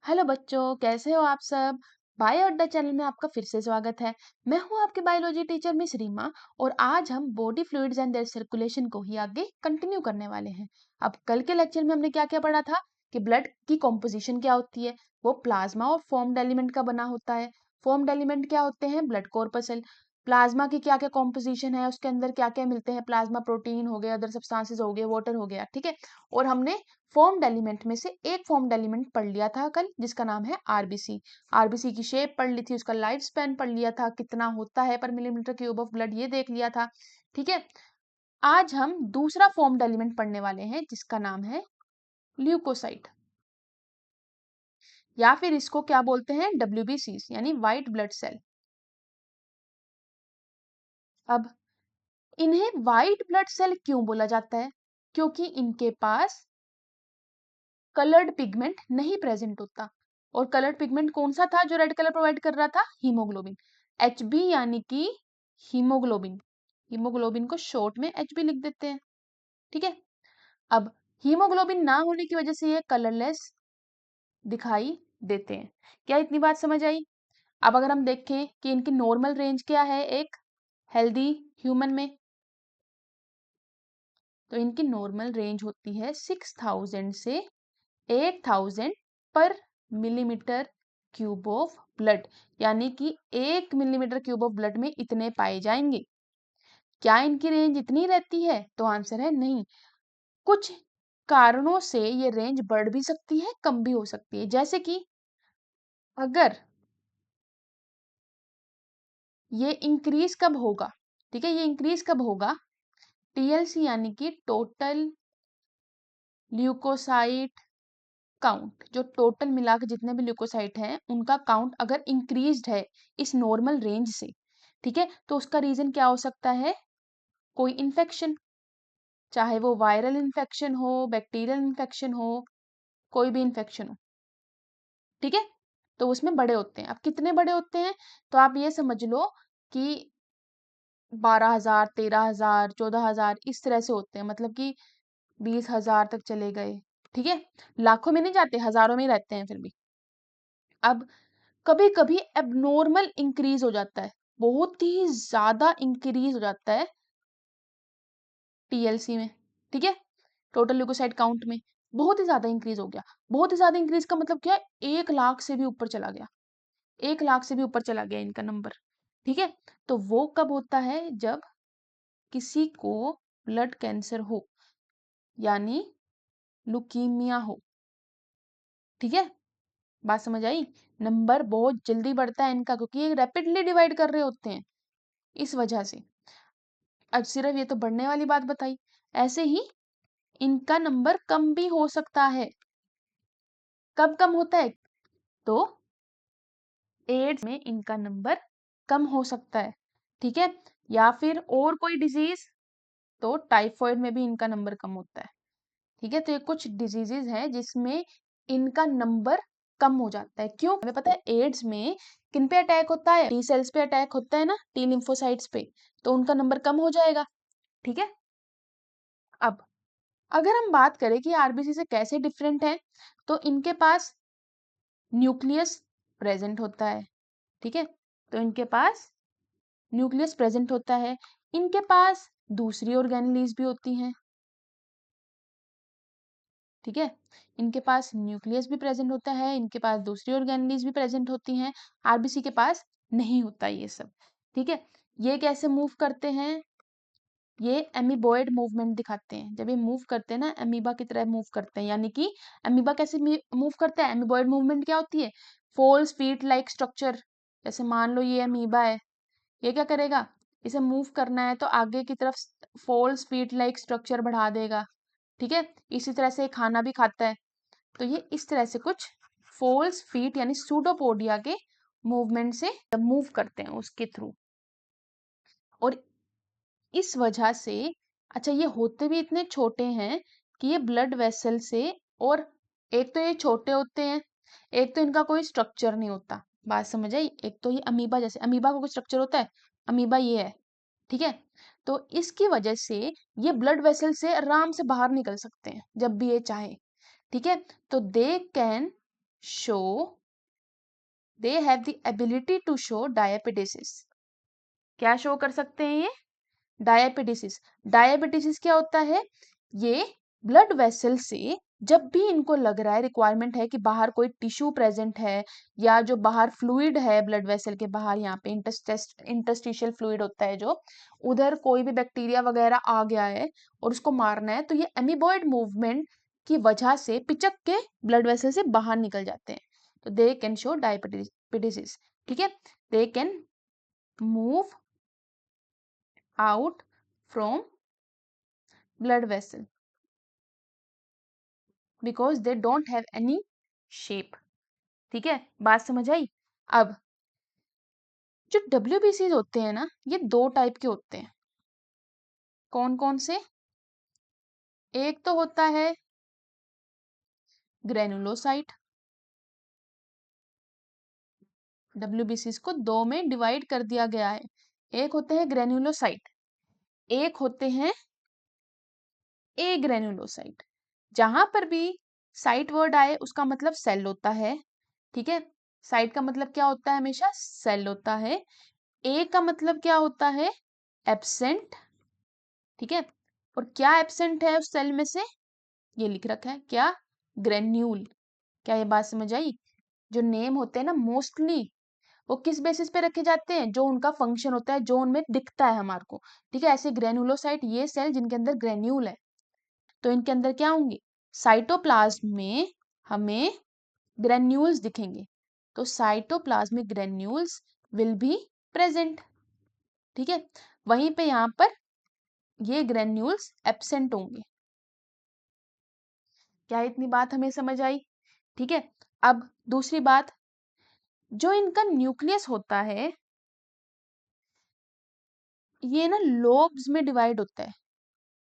Hello बच्चों, कैसे हो आप सब। बायो अड्डा चैनल में आपका फिर से स्वागत है। मैं हूं आपकी बायोलॉजी टीचर मिस रीमा और आज हम body fluids and their circulation को ही आगे कंटिन्यू करने वाले हैं। अब कल के लेक्चर में हमने क्या क्या पढ़ा था कि ब्लड की कॉम्पोजिशन क्या होती है। वो प्लाज्मा और फॉर्म्ड एलिमेंट का बना होता है। फॉर्म्ड एलिमेंट क्या होते हैं? Blood corpuscle. प्लाज्मा की क्या क्या कॉम्पोजिशन है, उसके अंदर क्या क्या मिलते हैं? प्लाज्मा प्रोटीन हो गया, अदर सब्सटेंसेस हो गए, वाटर हो गया, ठीक है। और हमने फॉर्म्ड एलिमेंट में से एक फॉर्म्ड एलिमेंट पढ़ लिया था कल, जिसका नाम है आरबीसी। आरबीसी की शेप पढ़ ली थी, उसका लाइफ स्पैन पढ़ लिया था, कितना होता है पर मिलीमीटर क्यूब ऑफ ब्लड ये देख लिया था, ठीक है। आज हम दूसरा फॉर्म्ड एलिमेंट पढ़ने वाले हैं जिसका नाम है ल्यूकोसाइट, या फिर इसको क्या बोलते हैं? डब्ल्यूबीसी यानी व्हाइट ब्लड सेल। अब इन्हें व्हाइट ब्लड सेल क्यों बोला जाता है? क्योंकि इनके पास कलर्ड पिगमेंट नहीं प्रेजेंट होता। और कलर्ड पिगमेंट कौन सा था जो रेड कलर प्रोवाइड कर रहा था? हीमोग्लोबिन। एचबी यानी कि हीमोग्लोबिन। हीमोग्लोबिन को शॉर्ट में एचबी लिख देते हैं, ठीक है। अब हीमोग्लोबिन ना होने की वजह से ये कलरलेस दिखाई देते हैं। क्या इतनी बात समझ आई? अब अगर हम देखें कि इनकी नॉर्मल रेंज क्या है एक हेल्दी ह्यूमन में, तो इनकी नॉर्मल रेंज होती है 6000 से 8000 पर मिलीमीटर क्यूब ऑफ ब्लड, यानी कि 1 मिलीमीटर क्यूब ऑफ ब्लड में इतने पाए जाएंगे। क्या इनकी रेंज इतनी रहती है? तो आंसर है नहीं। कुछ कारणों से ये रेंज बढ़ भी सकती है, कम भी हो सकती है। जैसे कि अगर ये इंक्रीज कब होगा, ठीक है, ये इंक्रीज कब होगा? टीएलसी यानी कि टोटल ल्यूकोसाइट काउंट, जो टोटल मिला के जितने भी ल्यूकोसाइट हैं उनका काउंट अगर इंक्रीज्ड है इस नॉर्मल रेंज से, ठीक है, तो उसका रीजन क्या हो सकता है? कोई इन्फेक्शन, चाहे वो वायरल इन्फेक्शन हो, बैक्टीरियल इन्फेक्शन हो, कोई भी इन्फेक्शन हो, ठीक है। तो उसमें बड़े होते हैं। अब कितने बड़े होते हैं? तो आप ये समझ लो कि 12,000, 13,000, 14,000 इस तरह से होते हैं, मतलब कि 20,000 तक चले गए, ठीक है। लाखों में नहीं जाते, हजारों में ही रहते हैं फिर भी। अब कभी कभी एबनॉर्मल इंक्रीज हो जाता है, बहुत ही ज्यादा इंक्रीज हो जाता है टीएलसी में, ठीक है, टोटल ल्यूकोसाइट काउंट में बहुत ही ज्यादा इंक्रीज हो गया। बहुत ही ज्यादा इंक्रीज का मतलब क्या है? 1 लाख से भी ऊपर चला गया। 1 लाख से भी ऊपर चला गया इनका नंबर, ठीक है। तो वो कब होता है? जब किसी को ब्लड कैंसर हो, यानी लुकीमिया हो, ठीक है। बात समझ आई? नंबर बहुत जल्दी बढ़ता है इनका, क्योंकि ये रैपिडली डिवाइड कर रहे होते हैं, इस वजह से। अब सिर्फ ये तो बढ़ने वाली बात बताई, ऐसे ही इनका नंबर कम भी हो सकता है। कब कम होता है? तो एड्स में इनका नंबर कम हो सकता है, ठीक है। या फिर और कोई डिजीज, तो टाइफॉइड में भी इनका नंबर कम होता है, ठीक है। तो ये कुछ डिजीजेज हैं जिसमें इनका नंबर कम हो जाता है। क्यों? हमें पता है एड्स में किन पे अटैक होता है? टी सेल्स पे अटैक होता है ना, टी लिम्फोसाइट्स पे, तो उनका नंबर कम हो जाएगा, ठीक है। अब अगर हम बात करें कि आरबीसी से कैसे डिफरेंट है, तो इनके पास न्यूक्लियस प्रेजेंट होता है, ठीक है। तो इनके पास न्यूक्लियस प्रेजेंट होता है। इनके पास दूसरी ऑर्गेनेलीज भी होती हैं, ठीक है। इनके पास न्यूक्लियस भी प्रेजेंट होता है, इनके पास दूसरी ऑर्गेनेलीज भी प्रेजेंट होती हैं। आरबीसी के पास नहीं होता ये सब, ठीक है। ये कैसे मूव करते हैं? ये एमीबॉयड मूवमेंट दिखाते हैं। जब ये मूव करते हैं ना, एमीबा की तरह मूव करते हैं, यानी कि एमीबा कैसे मूव करता है? एमीबॉयड मूवमेंट क्या होती है? False feet like structure. जैसे मान लो ये अमीबा है, ये क्या करेगा? इसे मूव करना है तो आगे की तरफ फॉल्स फीट लाइक स्ट्रक्चर बढ़ा देगा, ठीक है। इसी तरह से खाना भी खाता है, तो ये इस तरह से कुछ फॉल्स फीट यानी सूडोपोडिया के मूवमेंट से मूव करते हैं उसके थ्रू। और इस वजह से, अच्छा, ये होते भी इतने छोटे हैं कि ये ब्लड वेसल से, और एक तो ये छोटे होते हैं, एक तो इनका कोई स्ट्रक्चर नहीं होता। बात समझ आई? एक तो ये अमीबा, जैसे अमीबा का कोई स्ट्रक्चर होता है, अमीबा ये है, ठीक है। तो इसकी वजह से ये ब्लड वेसल से आराम से बाहर निकल सकते हैं जब भी ये चाहे, ठीक है। तो they can show they have the ability to show diabetes. क्या शो कर सकते हैं ये? डायबिटीज। डायबिटीज क्या होता है? ये ब्लड वेसल से जब भी इनको लग रहा है, रिक्वायरमेंट है कि बाहर कोई टिश्यू प्रेजेंट है या जो बाहर फ्लूइड है ब्लड वेसल के बाहर, यहाँ पे इंटरस्टिशियल फ्लूइड होता है जो, उधर कोई भी बैक्टीरिया वगैरह आ गया है और उसको मारना है, तो ये एमीबॉयड मूवमेंट की वजह से पिचक के ब्लड वेसल से बाहर निकल जाते हैं। तो दे कैन शो डायबिटीज। ठीक है, they can move out from blood vessel because they don't have any shape। ठीक है, बात समझ आई? अब जो WBCs होते हैं ना, ये दो टाइप के होते हैं। कौन कौन से? एक तो होता है ग्रेनुलोसाइट। WBCs को दो में डिवाइड कर दिया गया है। एक होते हैं ग्रेनुलोसाइट, एक होते हैं ए ग्रेनुलोसाइट। जहां पर भी साइट वर्ड आए उसका मतलब सेल होता है। ठीक है, साइट का मतलब क्या होता है? हमेशा सेल होता है। ए का मतलब क्या होता है? एब्सेंट। ठीक है, और क्या एब्सेंट है उस सेल में से? ये लिख रखा है क्या? ग्रेन्यूल। क्या ये बात समझ आई? जो नेम होते हैं ना, मोस्टली वो किस बेसिस पे रखे जाते हैं? जो उनका फंक्शन होता है, जो उनमें दिखता है हमारे को। ठीक है, ऐसे ग्रेनुलोसाइट ये सेल जिनके अंदर ग्रेन्यूल है, तो इनके अंदर क्या होंगे? साइटोप्लाज्म में हमें ग्रेन्यूल्स दिखेंगे, तो cytoplasmic granules will be present. ठीक है, वहीं पे यहाँ पर ये ग्रेन्यूल्स एब्सेंट होंगे। क्या इतनी बात हमें समझ आई? ठीक है, अब दूसरी बात, जो इनका न्यूक्लियस होता है ये ना लोब्स में डिवाइड होता है।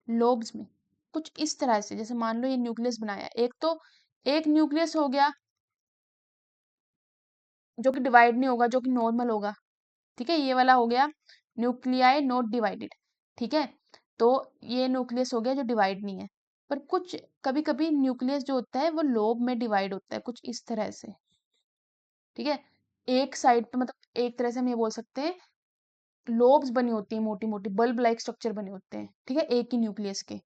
लोब्स में कुछ इस तरह से, जैसे मान लो ये न्यूक्लियस बनाया, एक तो एक न्यूक्लियस हो गया जो कि डिवाइड नहीं होगा, जो कि नॉर्मल होगा। ठीक है, ये वाला हो गया न्यूक्लियाई नॉट डिवाइडेड। ठीक है, तो ये न्यूक्लियस हो गया जो डिवाइड नहीं है। पर कुछ कभी कभी न्यूक्लियस जो होता है वो लोब में डिवाइड होता है, कुछ इस तरह से। ठीक है, एक साइड पे, मतलब एक तरह से हम ये बोल सकते हैं, लोब्स बनी होती है, मोटी मोटी बल्ब लाइक स्ट्रक्चर बने होते हैं। ठीक है, एक ही न्यूक्लियस के।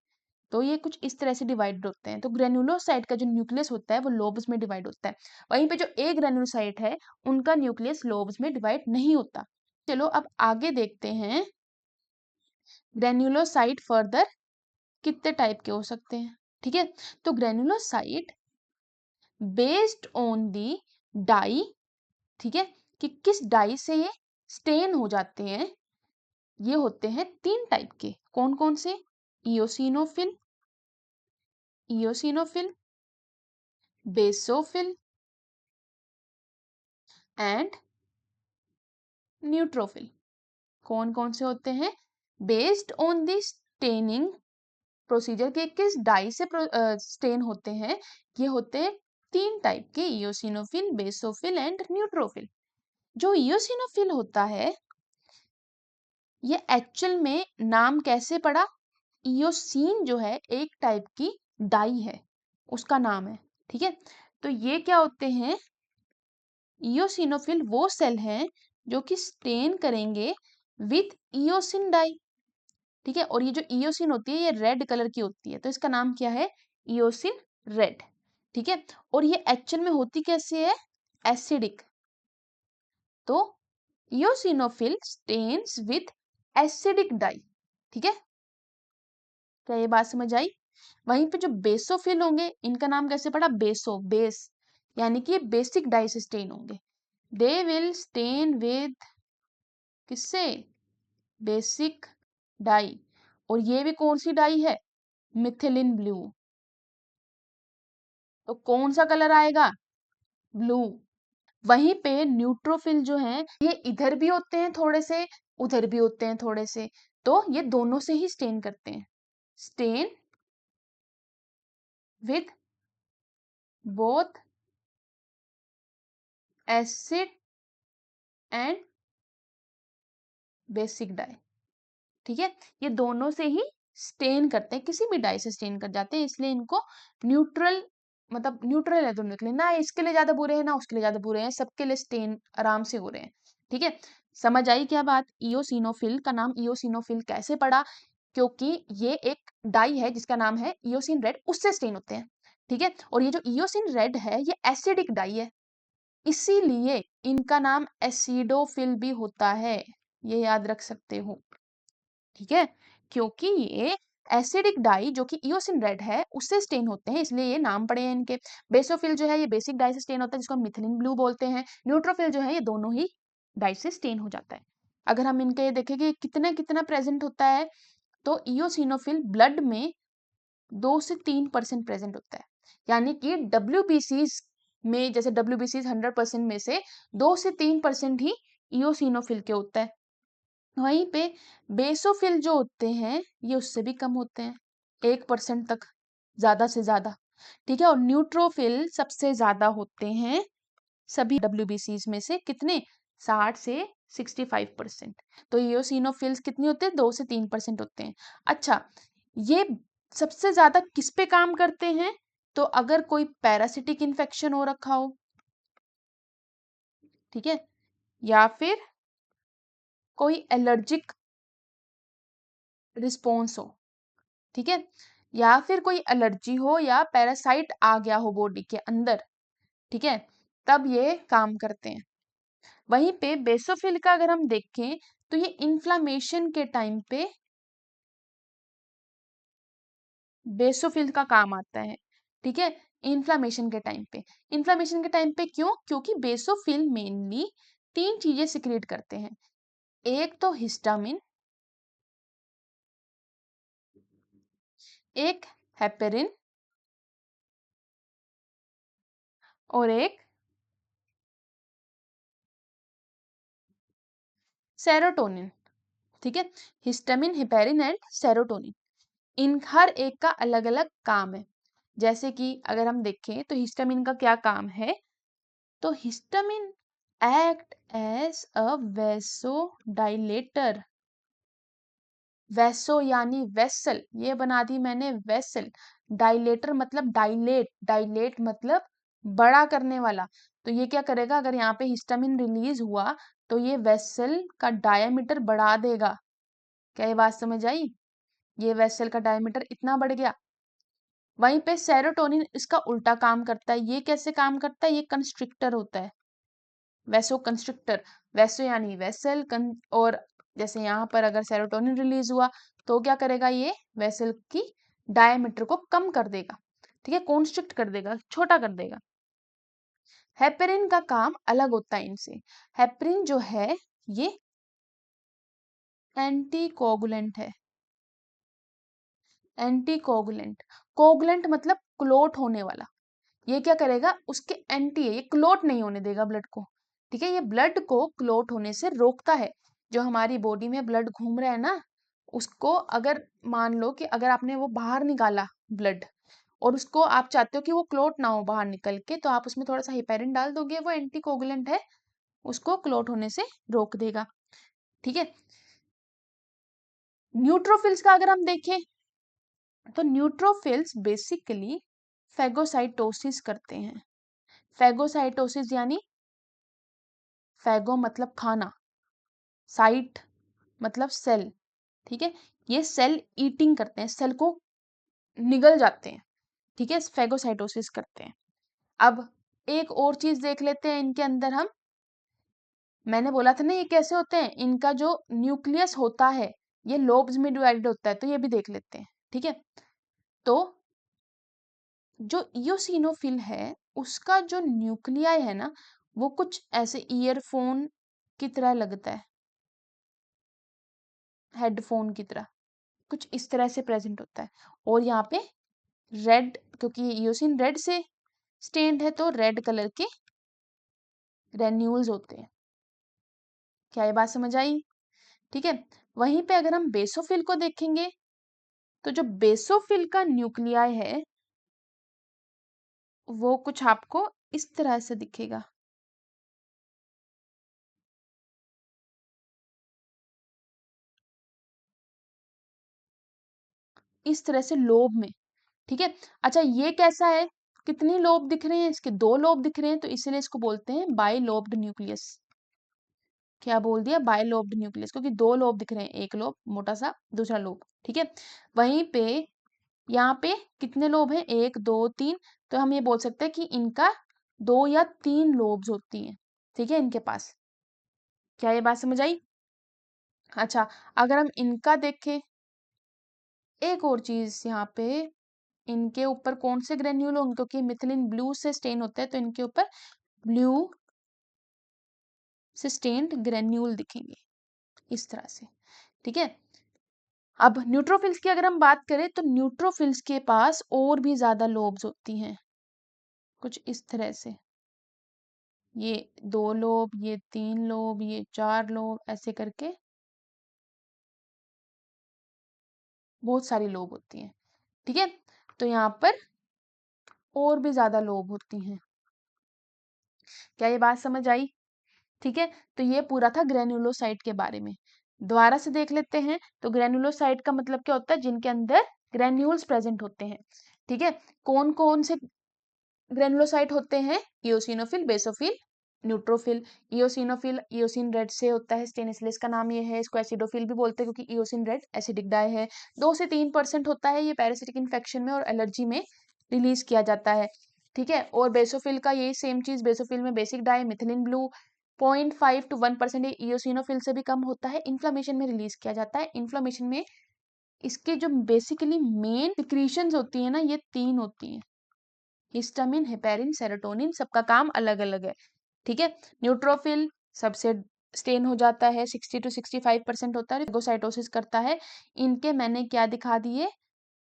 तो ये कुछ इस तरह से डिवाइड होते हैं। तो ग्रेन्युलोसाइट का जो न्यूक्लियस होता है वो लोब्स में डिवाइड होता है। वहीं पे जो ए ग्रेन्युलोसाइट है उनका न्यूक्लियस लोब्स में डिवाइड नहीं होता। चलो अब आगे देखते हैं, ग्रेन्युलोसाइट फर्दर कितने टाइप के हो सकते हैं। ठीक है, तो granulocyte based on the die, ठीक है, कि किस डाई से ये स्टेन हो जाते हैं, ये होते हैं तीन टाइप के। कौन कौन से? इयोसिनोफिल, इयोसिनोफिल, बेसोफिल एंड न्यूट्रोफिल। कौन कौन से होते हैं? Based on the staining procedure के किस डाई से स्टेन होते हैं, ये होते हैं तीन टाइप के, इयोसिनोफिल, बेसोफिल एंड न्यूट्रोफिल। जो इयोसिनोफिल होता है ये एक्चुअल में नाम कैसे पड़ा? इयोसिन जो है एक टाइप की डाई है, उसका नाम है। ठीक है, तो ये क्या होते हैं? इयोसिनोफिल वो सेल हैं जो कि स्टेन करेंगे विथ इयोसिन डाई। ठीक है, और ये जो इयोसिन होती है ये रेड कलर की होती है, तो इसका नाम क्या है? Eosin red. ठीक है, और ये एक्चुअल में होती कैसे है? एसिडिक। तो इयोसिनोफिल स्टेन्स विथ एसिडिक डाई। ठीक है, क्या ये बात समझ आई? वहीं पे जो बेसोफिल होंगे इनका नाम कैसे पड़ा? बेसो, बेस, यानी कि ये बेसिक डाई से स्टेन होंगे। दे विल स्टेन विद किससे? Basic dye. और ये भी कौन सी डाई है? Methylene blue. तो कौन सा कलर आएगा? ब्लू। वहीं पे न्यूट्रोफिल जो हैं ये इधर भी होते हैं थोड़े से, उधर भी होते हैं थोड़े से, तो ये दोनों से ही स्टेन करते हैं। Stain with both acid and basic dye. ठीक है, ये दोनों से ही स्टेन करते हैं, किसी भी डाई से स्टेन कर जाते हैं, इसलिए इनको न्यूट्रल मतलब न्यूट्रल है दोनों के लिए, ना इसके लिए ज्यादा बुरे हैं ना उसके लिए ज्यादा बुरे हैं, सबके लिए स्टेन आराम से हो रहे हैं। ठीक है, समझ आई क्या बात? इयोसिनोफिल का नाम इयोसिनोफिल कैसे पड़ा? क्योंकि ये एक डाई है जिसका नाम है इयोसिन रेड, उससे स्टेन होते हैं। ठीक है, और ये जो इयोसिन रेड है ये एसिडिक डाई है, इसीलिए इनका नाम एसिडोफिल भी होता है, ये याद रख सकते हो। ठीक है, क्योंकि ये एसिडिक डाई जो कि इयोसिन रेड है उससे स्टेन होते हैं, इसलिए ये नाम पड़े हैं इनके। बेसोफिल जो है ये बेसिक डाई से स्टेन होता है जिसको हम मिथिलिन ब्लू बोलते हैं। न्यूट्रोफिल जो है ये दोनों ही डाई से स्टेन हो जाता है। अगर हम इनके ये देखें कि कितना कितना प्रेजेंट होता है, तो इयोसिनोफिल ब्लड में 2 से 3% प्रेजेंट होता है, यानी कि डब्ल्यूबीसीज में, जैसे डब्ल्यूबीसीज 100% में से 2 से 3% ही इयोसिनोफिल के होता है। वहीं पे बेसोफिल जो होते हैं ये उससे भी कम होते हैं, 1% तक ज्यादा से ज्यादा। ठीक है, और न्यूट्रोफिल सबसे ज्यादा होते हैं सभी डब्ल्यूबीसीज में से, कितने? 60 से 65%। तो इयोसिनोफिल्स कितनी होते हैं? 2 से 3% होते हैं। अच्छा, ये सबसे ज्यादा किस पे काम करते हैं? तो अगर कोई पैरासिटिक इन्फेक्शन हो रखा हो, ठीक है, या फिर कोई एलर्जिक रिस्पॉन्स हो, ठीक है, या फिर कोई एलर्जी हो या पैरासाइट आ गया हो बॉडी के अंदर, ठीक है, तब ये काम करते हैं। वहीं पे बेसोफिल का अगर हम देखें तो ये इन्फ्लामेशन के टाइम पे बेसोफिल का काम आता है। ठीक है, इन्फ्लामेशन के टाइम पे। इन्फ्लामेशन के टाइम पे क्यों? क्योंकि बेसोफिल मेनली 3 चीजें सिक्रिएट करते हैं, एक तो हिस्टामिन, एक हेपेरिन, और एक सेरोटोनिन। ठीक है, हिस्टामिन, हेपेरिन एंड सेरोटोनिन, इन हर एक का अलग अलग काम है। जैसे कि अगर हम देखें तो हिस्टामिन का क्या काम है, तो histamine act as a vasodilator. Vaso यानी वेसल, ये बना दी मैंने वेसल। डाइलेटर मतलब डाइलेट, डाइलेट मतलब बड़ा करने वाला। तो ये क्या करेगा, अगर यहाँ पे हिस्टामिन रिलीज हुआ तो ये वेसल का डायमीटर बढ़ा देगा। क्या ये बात समझ आई? ये वेसल का डायमीटर इतना बढ़ गया। वहीं पे सेरोटोनिन इसका उल्टा काम करता है। ये कैसे काम करता है? ये कंस्ट्रिक्टर होता है, वैसो कंस्ट्रिक्टर। वैसो यानी वेसल और जैसे यहाँ पर अगर सेरोटोनिन रिलीज हुआ तो क्या करेगा, ये वेसल की डायमीटर को कम कर देगा। ठीक है, कॉन्स्ट्रिक्ट कर देगा, छोटा कर देगा। हेपेरिन का काम अलग होता है इनसे। हेपेरिन जो है ये एंटीकोगुलेंट है। एंटीकोगुलेंट, कोगुलेंट मतलब क्लोट होने वाला। ये क्या करेगा, उसके एंटी है, ये क्लोट नहीं होने देगा ब्लड को। ठीक है, ये ब्लड को क्लोट होने से रोकता है। जो हमारी बॉडी में ब्लड घूम रहा है ना, उसको अगर मान लो कि अगर आपने वो बाहर निकाला ब्लड, और उसको आप चाहते हो कि वो क्लोट ना हो बाहर निकल के, तो आप उसमें थोड़ा सा हेपेरिन डाल दोगे, वो एंटीकोगुलेंट है, उसको क्लोट होने से रोक देगा। ठीक है, न्यूट्रोफिल्स का अगर हम देखें तो न्यूट्रोफिल्स बेसिकली फेगोसाइटोसिस करते हैं। फेगोसाइटोसिस यानी फैगो मतलब खाना, साइट मतलब सेल। ठीक है, ये सेल ईटिंग करते हैं, सेल को निगल जाते हैं। ठीक है, फेगोसाइटोसिस करते हैं। अब एक और चीज देख लेते हैं इनके अंदर हम। मैंने बोला था ना ये कैसे होते हैं, इनका जो न्यूक्लियस होता है ये लोब्स में डिवाइडेड होता है, तो ये भी देख लेते हैं। ठीक है, तो जो इयोसिनोफिल है उसका जो न्यूक्लियाई है ना, वो कुछ ऐसे ईयरफोन की तरह लगता है, हेडफोन की तरह, कुछ इस तरह से प्रेजेंट होता है। और यहाँ पे रेड, क्योंकि इयोसिन रेड से स्टेन्ड है तो रेड कलर के ग्रेन्यूल्स होते हैं। क्या ये बात समझ आई? ठीक है, वहीं पे अगर हम बेसोफिल को देखेंगे तो जो बेसोफिल का न्यूक्लियाई है वो कुछ आपको इस तरह से दिखेगा, इस तरह से लोब में। ठीक है, अच्छा ये कैसा है, कितने लोब दिख रहे हैं, इसके 2 लोब दिख रहे हैं, तो इसलिए इसको बोलते हैं बाइलोब्ड न्यूक्लियस। क्या बोल दिया, बाइलोब्ड न्यूक्लियस, क्योंकि 2 लोब दिख रहे हैं, एक लोब मोटा सा, दूसरा लोब, ठीक है। वहीं पे यहाँ पे कितने लोब हैं, 1 2 3, तो हम ये बोल सकते हैं कि इनका 2 या 3 लोब्स होती हैं, ठीक है, इनके पास। क्या ये बात समझ आई? अच्छा, अगर हम इनका देखें, एक और चीज यहाँ पे, इनके ऊपर कौन से ग्रेन्यूल होंगे, क्योंकि मिथिलिन ब्लू से स्टेन होता है, तो इनके ऊपर ब्लू से स्टेन्ड ग्रेन्यूल दिखेंगे इस तरह से, ठीक है। अब न्यूट्रोफिल्स की अगर हम बात करें, तो न्यूट्रोफिल्स के पास और भी ज्यादा लोब्स होती हैं, कुछ इस तरह से, ये 2 लोब, ये 3 लोब, ये 4 लोब, ऐसे करके बहुत सारी लोब होती हैं, ठीक है। तो यहाँ पर और भी ज्यादा लोब होती हैं। क्या ये बात समझ आई? ठीक है, तो ये पूरा था ग्रेन्युलोसाइट के बारे में। दोबारा से देख लेते हैं, तो ग्रेन्युलोसाइट का मतलब क्या होता है, जिनके अंदर ग्रेन्यूल्स प्रेजेंट होते हैं, ठीक है। कौन कौन से ग्रेनुलोसाइट होते हैं, eosinophil, basophil, neutrophil. Eosinophil eosin red से होता है, स्टेनिसलिस का नाम ये है, इसको एसिडोफिल भी बोलते हैं क्योंकि इओसिन रेड एसिडिक डाई है। 2 से 3% होता है, ये पैरासिटिक इन्फेक्शन में और एलर्जी में रिलीज किया जाता है, ठीक है। और बेसोफिल का यही सेम चीज, बेसोफिल में basic dye methylene blue 0.5 to 1%, eosinophil से भी कम होता है, इन्फ्लामेशन में रिलीज किया जाता है। इन्फ्लामेशन में इसके जो बेसिकली मेन सिक्रीशंस होती है ना, ये 3 होती हैं, हिस्टामिन, हेपेरिन, सेरोटोनिन, सबका काम अलग अलग है, ठीक है। न्यूट्रोफिल सबसे स्टेन हो जाता है, 60 to 65% होता है, फेगोसाइटोसिस करता है। इनके मैंने क्या दिखा दिए,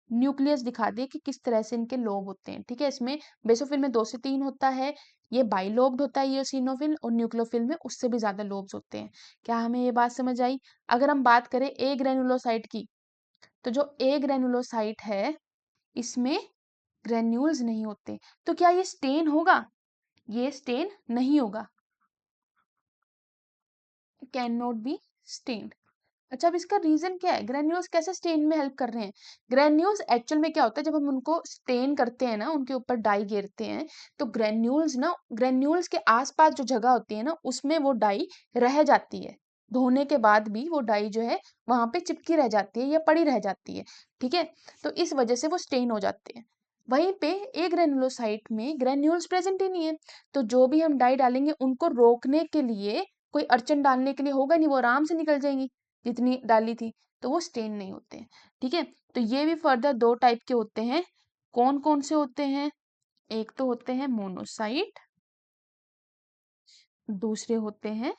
न्यूक्लियस दिखा दिए कि किस तरह से इनके लोब होते हैं, ठीक है। इसमें बेसोफिल में 2 से 3 होता है, ये बाइलोब्ड होता है इओसिनोफिल, और न्यूक्लियोफिल में उससे भी ज्यादा लोब्स होते हैं। क्या हमें ये बात समझ आई? अगर हम बात करें ए ग्रेनुलोसाइट की, तो जो ए ग्रेनुलोसाइट है, इसमें ग्रेन्यूल्स नहीं होते, तो क्या ये स्टेन होगा? ये स्टेन नहीं होगा, कैन नॉट बी स्टेन्ड। अच्छा, अब इसका रीजन क्या है, ग्रेन्यूल्स कैसे स्टेन में हेल्प कर रहे हैं? ग्रेन्यूल्स एक्चुअल में क्या होता है, जब हम उनको स्टेन करते हैं ना, उनके ऊपर डाई गिरते हैं, तो ग्रेन्यूल्स के आसपास जो जगह होती है ना, उसमें वो डाई रह जाती है, धोने के बाद भी वो डाई जो है वहां पे चिपकी रह जाती है या पड़ी रह जाती है, ठीक है। तो इस वजह से वो स्टेन हो जाते हैं। वहीं पे ए ग्रेनुलोसाइट में ग्रेन्यूल्स प्रेजेंट ही नहीं है, तो जो भी हम डाई डालेंगे उनको रोकने के लिए, कोई अड़चन डालने के लिए होगा नहीं, वो आराम से निकल जाएंगी जितनी डाली थी, तो वो स्टेन नहीं होते हैं, ठीक है। तो ये भी फर्दर 2 टाइप के होते हैं। कौन कौन से होते हैं? एक तो होते हैं मोनोसाइट, दूसरे होते हैं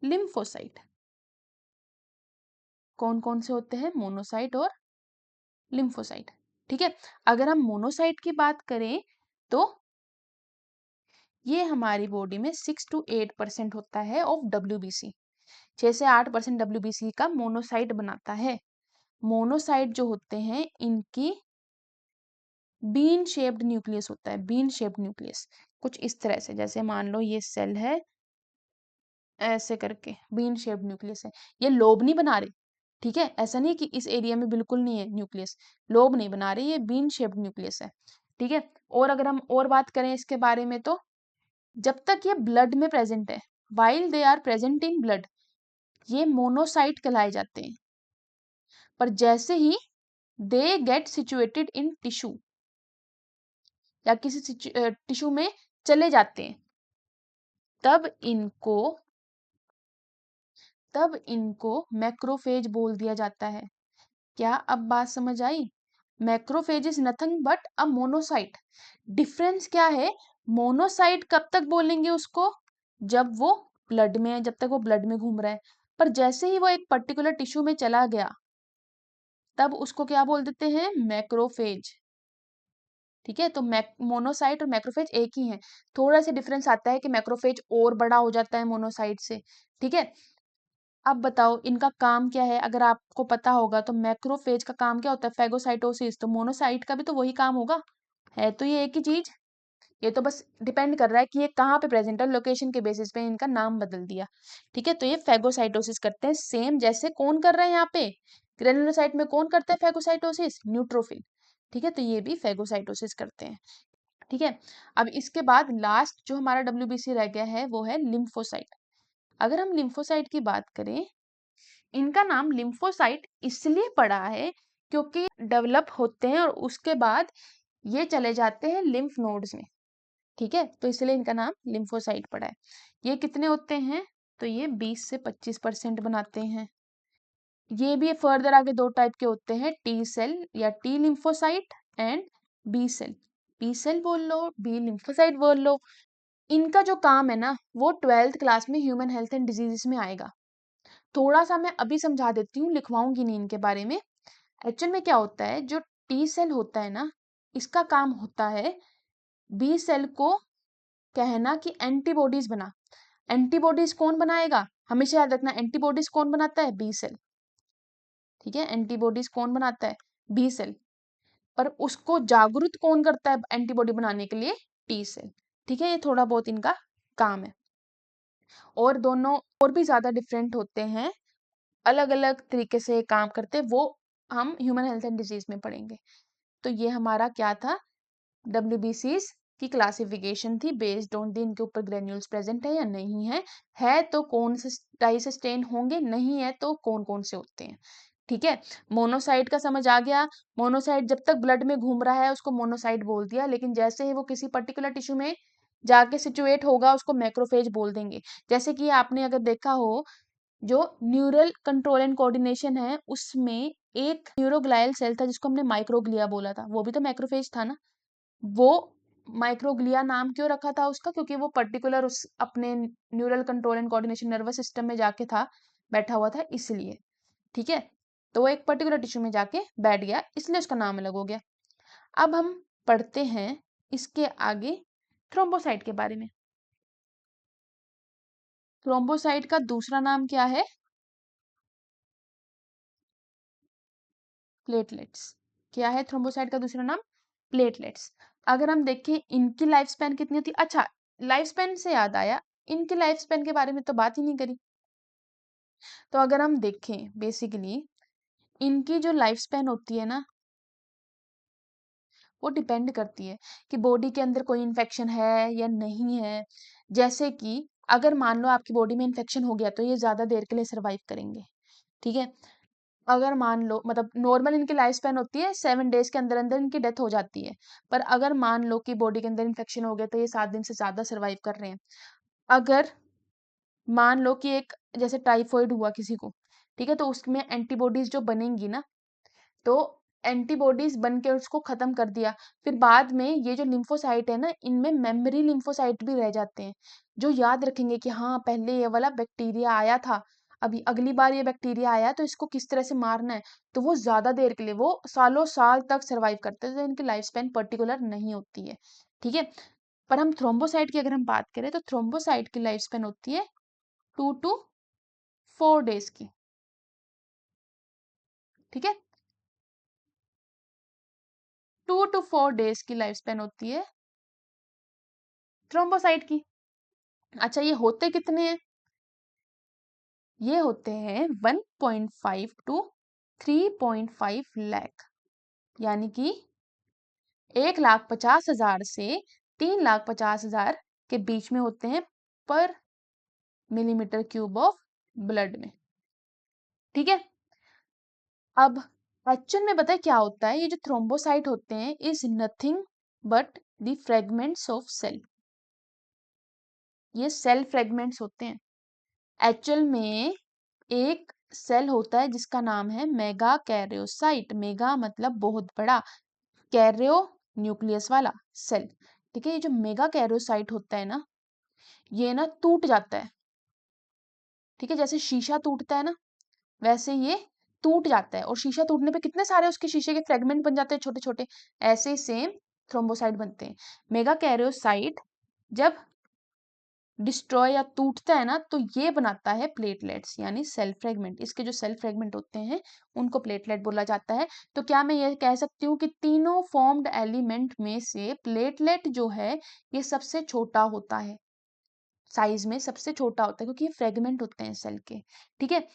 लिम्फोसाइट। कौन कौन से होते हैं? मोनोसाइट और लिम्फोसाइट, ठीक है। अगर हम मोनोसाइट की बात करें, तो ये हमारी बॉडी में 6 to 8% होता है ऑफ WBC, 6 से 8% WBC का मोनोसाइट बनाता है। मोनोसाइट जो होते हैं, इनकी बीन शेप्ड न्यूक्लियस होता है, बीन शेप्ड न्यूक्लियस, कुछ इस तरह से, जैसे मान लो ये सेल है, ऐसे करके बीन शेप्ड न्यूक्लियस है। ये लोब नहीं बना रहे, ठीक है, ऐसा नहीं कि इस एरिया में बिल्कुल नहीं है न्यूक्लियस, लोब नहीं बना रहे, ये बीन शेप्ड न्यूक्लियस है, ठीक है। और अगर हम और बात करें इसके बारे में, तो जब तक ये ब्लड में प्रेजेंट है, while they are present in blood, ये मोनोसाइट कहलाए जाते हैं। पर जैसे ही they get situated in tissue, या किसी टिश्यू में चले जाते हैं, तब इनको मैक्रोफेज बोल दिया जाता है। क्या अब बात समझ आई? Macrophage is nothing but a monocyte. Difference क्या है? मोनोसाइट कब तक बोलेंगे उसको? जब वो ब्लड में है, जब तक वो ब्लड में घूम रहा है। पर जैसे ही वो एक पर्टिकुलर टिश्यू में चला गया, तब उसको क्या बोल देते हैं? मैक्रोफेज, ठीक है। तो मोनोसाइट और मैक्रोफेज एक ही है, थोड़ा सा डिफरेंस आता है कि मैक्रोफेज और बड़ा हो जाता है मोनोसाइट से, ठीक है। अब बताओ इनका काम क्या है, अगर आपको पता होगा तो मैक्रोफेज का काम क्या होता है? फेगोसाइटोसिस, तो मोनोसाइट का भी तो वही काम होगा, है तो ये एक ही चीज। ये तो बस डिपेंड कर रहा है कि ये कहाँ पे प्रेजेंट है, लोकेशन के बेसिस पे इनका नाम बदल दिया, ठीक है। तो ये फेगोसाइटोसिस करते हैं, सेम जैसे कौन कर रहा है यहाँ पे, ग्रेनुलोसाइट में कौन करता है फेगोसाइटोसिस? न्यूट्रोफिल, ठीक है। तो ये भी फेगोसाइटोसिस करते हैं। ठीक है। अब इसके बाद लास्ट जो हमारा WBC रह गया है वो है लिम्फोसाइट। अगर हम लिम्फोसाइट की बात करें, इनका नाम लिम्फोसाइट इसलिए पड़ा है क्योंकि डेवलप होते हैं और उसके बाद ये चले जाते हैं लिम्फ नोड्स में। ठीक है, तो इसलिए इनका नाम लिम्फोसाइट पड़ा है। ये कितने होते हैं, तो ये 20 से 25% बनाते हैं। ये भी फर्दर आगे दो टाइप के होते हैं, टी सेल या T lymphocyte and B cell. B cell बोल लो, बी लिम्फोसाइट बोल लो। इनका जो काम है ना वो 12th क्लास में ह्यूमन हेल्थ एंड डिजीजेस में आएगा। थोड़ा सा मैं अभी समझा देती हूँ, लिखवाऊंगी नहीं इनके बारे में। एक्चुअल में क्या होता है, जो टी सेल होता है ना, इसका काम होता है बी सेल को कहना कि एंटीबॉडीज बना। एंटीबॉडीज कौन बनाएगा, हमेशा याद रखना, एंटीबॉडीज कौन बनाता है, बी सेल। ठीक है, एंटीबॉडीज कौन बनाता है, बी सेल। पर उसको जागरूक कौन करता है एंटीबॉडी बनाने के लिए, टी सेल। ठीक है, ये थोड़ा बहुत इनका काम है। और दोनों और भी ज्यादा डिफरेंट होते हैं, अलग अलग तरीके से काम करते हैं, वो हम ह्यूमन हेल्थ एंड डिजीज में पढ़ेंगे। तो ये हमारा क्या था, WBCs की क्लासिफिकेशन थी बेस्ड ऑन दी इनके ऊपर ग्रेन्यूल्स प्रेजेंट है या नहीं है तो कौन से डाइसस्टेन होंगे, नहीं है तो कौन कौन से होते हैं। ठीक है, मोनोसाइट का समझ आ गया। मोनोसाइट जब तक ब्लड में घूम रहा है उसको मोनोसाइट बोल दिया, लेकिन जैसे ही वो किसी पर्टिकुलर टिश्यू में जाके सिचुएट होगा उसको मैक्रोफेज बोल देंगे। जैसे कि आपने अगर देखा हो, जो न्यूरल कंट्रोल एंड कोऑर्डिनेशन है उसमें एक न्यूरोग्लायल सेल था जिसको हमने माइक्रोग्लिया बोला था, वो भी तो मैक्रोफेज था ना। वो माइक्रोग्लिया नाम क्यों रखा था उसका, क्योंकि वो पर्टिकुलर उस अपने neural control and coordination nervous system में जाके था, बैठा हुआ था इसलिए। ठीक है, तो वो एक पर्टिकुलर टिश्यू में जाके बैठ गया इसलिए उसका नाम अलग हो गया। अब हम पढ़ते हैं इसके आगे थ्रोम्बोसाइट के बारे में। थ्रोम्बोसाइट का दूसरा नाम क्या है, प्लेटलेट्स। क्या है थ्रोम्बोसाइट का दूसरा नाम, प्लेटलेट्स। अगर हम देखें इनकी लाइफ स्पैन कितनी होती है, अच्छा लाइफ स्पैन से याद आया, इनकी लाइफ स्पैन के बारे में तो बात ही नहीं करी। तो अगर हम देखें बेसिकली इनकी जो लाइफ स्पैन होती है ना, वो डिपेंड करती है कि बॉडी के अंदर कोई इन्फेक्शन है या नहीं है। जैसे कि अगर मान लो आपकी बॉडी में इन्फेक्शन हो गया तो ये ज्यादा देर के लिए सरवाइव करेंगे। ठीक है, अगर मान लो मतलब नॉर्मल इनकी लाइफ स्पैन होती है 7 डेज के अंदर अंदर इनकी डेथ हो जाती है। पर अगर मान लो कि बॉडी के अंदर इन्फेक्शन हो गया तो ये 7 दिन से ज्यादा सरवाइव कर रहे हैं। अगर मान लो कि एक जैसे टाइफॉइड हुआ किसी को, ठीक है, तो उसमें एंटीबॉडीज जो बनेंगी ना, तो एंटीबॉडीज बन के उसको खत्म कर दिया। फिर बाद में ये जो लिम्फोसाइट है ना, इनमें मेमोरी लिम्फोसाइट भी रह जाते हैं, जो याद रखेंगे कि हाँ पहले ये वाला बैक्टीरिया आया था, अभी अगली बार ये बैक्टीरिया आया तो इसको किस तरह से मारना है। तो वो ज्यादा देर के लिए, वो सालों साल तक सरवाइव करते हैं, तो इनकी लाइफ स्पैन पर्टिकुलर नहीं होती है। ठीक है, पर हम थ्रोम्बोसाइट की अगर हम बात करें तो थ्रोम्बोसाइट की लाइफ स्पैन होती है 2 to 4 डेज की। ठीक है, 2 to 4 डेज की लाइफ स्पैन होती है थ्रोम्बोसाइट की। अच्छा ये होते कितने हैं, ये होते हैं 1.5 to 3.5 लाख, यानी कि 1,50,000 से 3,50,000 के बीच में होते हैं पर मिलीमीटर क्यूब ऑफ ब्लड में। ठीक है, अब एक्चुअल में पता है क्या होता है, ये जो थ्रोम्बोसाइट होते हैं is nothing but the fragments of cell. ये सेल फ्रेगमेंट्स होते हैं। एक्चुअल में एक सेल होता है जिसका नाम है मेगा कैरियोसाइट। मेगा मतलब बहुत बड़ा, कैरियो न्यूक्लियस वाला सेल। ठीक है, ये जो मेगा कैरियोसाइट होता है ना, ये ना टूट जाता है। ठीक है, जैसे शीशा टूटता है ना, वैसे ये टूट जाता है, और शीशा टूटने पे कितने सारे उसके शीशे के फ्रेगमेंट बन जाते हैं छोटे छोटे, ऐसे सेम थ्रोम्बोसाइट बनते हैं। मेगा कैरियोसाइट जब डिस्ट्रॉय या टूटता है ना, तो ये बनाता है प्लेटलेट्स यानी सेल फ्रेगमेंट। इसके जो सेल फ्रेगमेंट होते हैं उनको प्लेटलेट बोला जाता है। तो क्या मैं ये कह सकती हूँ कि तीनों फॉर्म्ड एलिमेंट में से प्लेटलेट जो है ये सबसे छोटा होता है, साइज में सबसे छोटा होता है, क्योंकि ये फ्रेगमेंट होते हैं सेल के। ठीक है,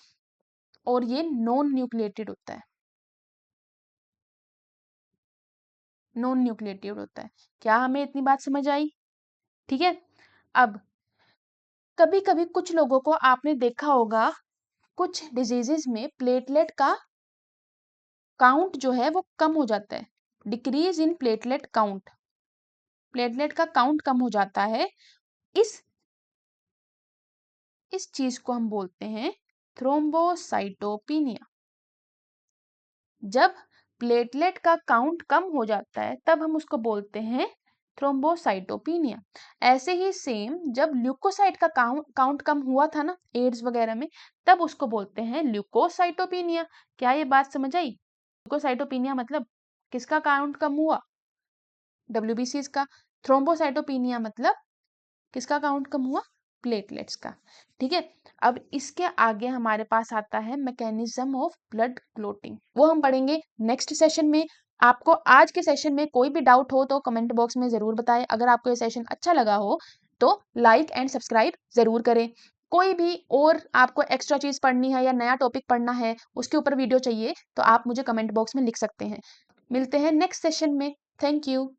और ये नॉन न्यूक्लिएटेड होता है। नॉन न्यूक्लिएटेड होता है। क्या हमें इतनी बात समझ आई? ठीक है। अब कभी कभी कुछ लोगों को आपने देखा होगा, कुछ डिजीजेस में प्लेटलेट का काउंट जो है वो कम हो जाता है, decrease in platelet count, platelet का काउंट कम हो जाता है। इस इस चीज को हम बोलते हैं थ्रोम्बोसाइटोपिनिया। जब प्लेटलेट का काउंट कम हो जाता है तब हम उसको बोलते हैं थ्रोम्बोसाइटोपिनिया। ऐसे ही सेम जब ल्यूकोसाइट का काउंट कम हुआ था ना एड्स वगैरह में, तब उसको बोलते हैं ल्यूकोसाइटोपिनिया। क्या ये बात समझ आई? ल्यूकोसाइटोपिनिया मतलब किसका काउंट कम हुआ? WBCs का। थ्रोम्बोसाइटोपिनिया मतलब किसका काउंट कम हुआ? प्लेटलेट्स का। ठीक है। अब इसके आगे हमारे पास आता है मैकेनिज्म ऑफ ब्लड क्लोटिंग, वो हम पढ़ेंगे नेक्स्ट सेशन में। आपको आज के सेशन में कोई भी डाउट हो तो कमेंट बॉक्स में जरूर बताएं। अगर आपको ये सेशन अच्छा लगा हो तो लाइक एंड सब्सक्राइब जरूर करें। कोई भी और आपको एक्स्ट्रा चीज पढ़नी है या नया टॉपिक पढ़ना है, उसके ऊपर वीडियो चाहिए, तो आप मुझे कमेंट बॉक्स में लिख सकते हैं। मिलते हैं नेक्स्ट सेशन में। Thank you.